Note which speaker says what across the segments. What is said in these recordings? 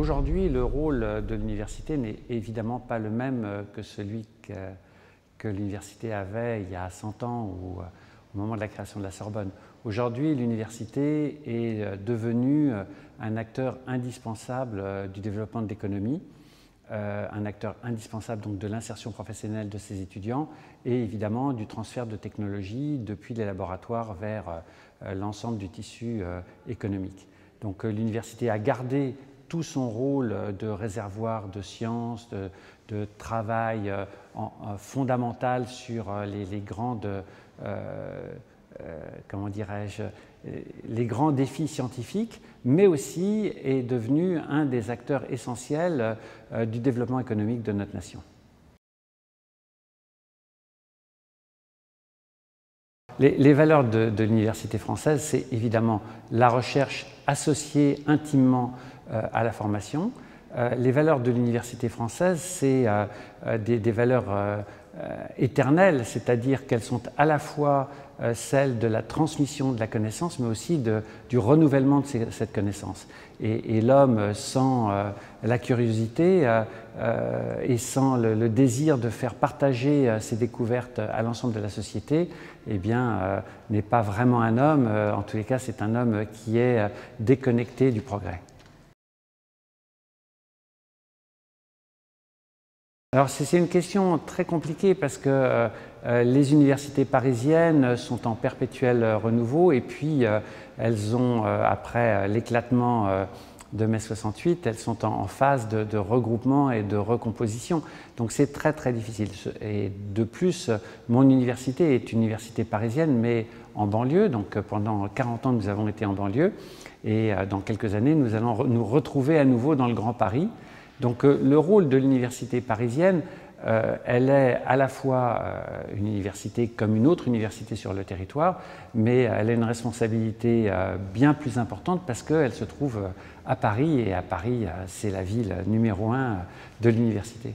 Speaker 1: Aujourd'hui, le rôle de l'université n'est évidemment pas le même que celui que l'université avait il y a 100 ans ou au moment de la création de la Sorbonne. Aujourd'hui, l'université est devenue un acteur indispensable du développement de l'économie, un acteur indispensable donc de l'insertion professionnelle de ses étudiants et évidemment du transfert de technologies depuis les laboratoires vers l'ensemble du tissu économique. Donc l'université a gardé tout son rôle de réservoir de sciences, de travail fondamental sur les grandes, comment dirais-je, les grands défis scientifiques, mais aussi est devenu un des acteurs essentiels du développement économique de notre nation. Les valeurs de l'université française, c'est évidemment la recherche associée intimement à la formation. Les valeurs de l'université française, c'est des valeurs éternelles, c'est-à-dire qu'elles sont à la fois celles de la transmission de la connaissance, mais aussi du renouvellement de cette connaissance. Et l'homme, sans la curiosité et sans le désir de faire partager ses découvertes à l'ensemble de la société, eh bien, n'est pas vraiment un homme. En tous les cas, c'est un homme qui est déconnecté du progrès. Alors c'est une question très compliquée parce que les universités parisiennes sont en perpétuel renouveau et puis elles ont, après l'éclatement de mai 68, elles sont en phase de regroupement et de recomposition. Donc c'est très très difficile. Et de plus, mon université est une université parisienne mais en banlieue, donc pendant 40 ans nous avons été en banlieue et dans quelques années nous allons nous retrouver à nouveau dans le Grand Paris. Donc le rôle de l'université parisienne, elle est à la fois une université comme une autre université sur le territoire, mais elle a une responsabilité bien plus importante parce qu'elle se trouve à Paris et à Paris, c'est la ville numéro 1 de l'université.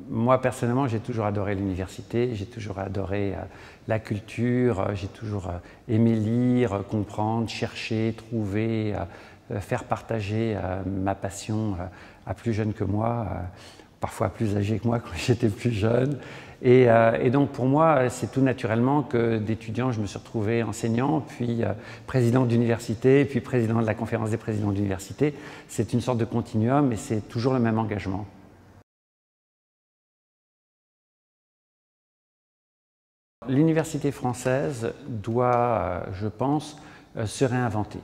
Speaker 1: Moi, personnellement, j'ai toujours adoré l'université, j'ai toujours adoré la culture, j'ai toujours aimé lire, comprendre, chercher, trouver, faire partager ma passion à plus jeunes que moi, parfois plus âgés que moi quand j'étais plus jeune. Et donc pour moi, c'est tout naturellement que d'étudiant, je me suis retrouvé enseignant, puis président d'université, puis président de la conférence des présidents d'université. C'est une sorte de continuum et c'est toujours le même engagement. L'université française doit, je pense, se réinventer.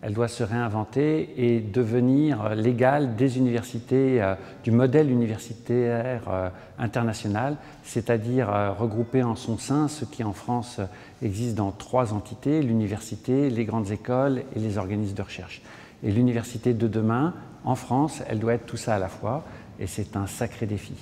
Speaker 1: Elle doit se réinventer et devenir l'égale des universités, du modèle universitaire international, c'est-à-dire regrouper en son sein ce qui en France existe dans 3 entités, l'université, les grandes écoles et les organismes de recherche. Et l'université de demain, en France, elle doit être tout ça à la fois et c'est un sacré défi.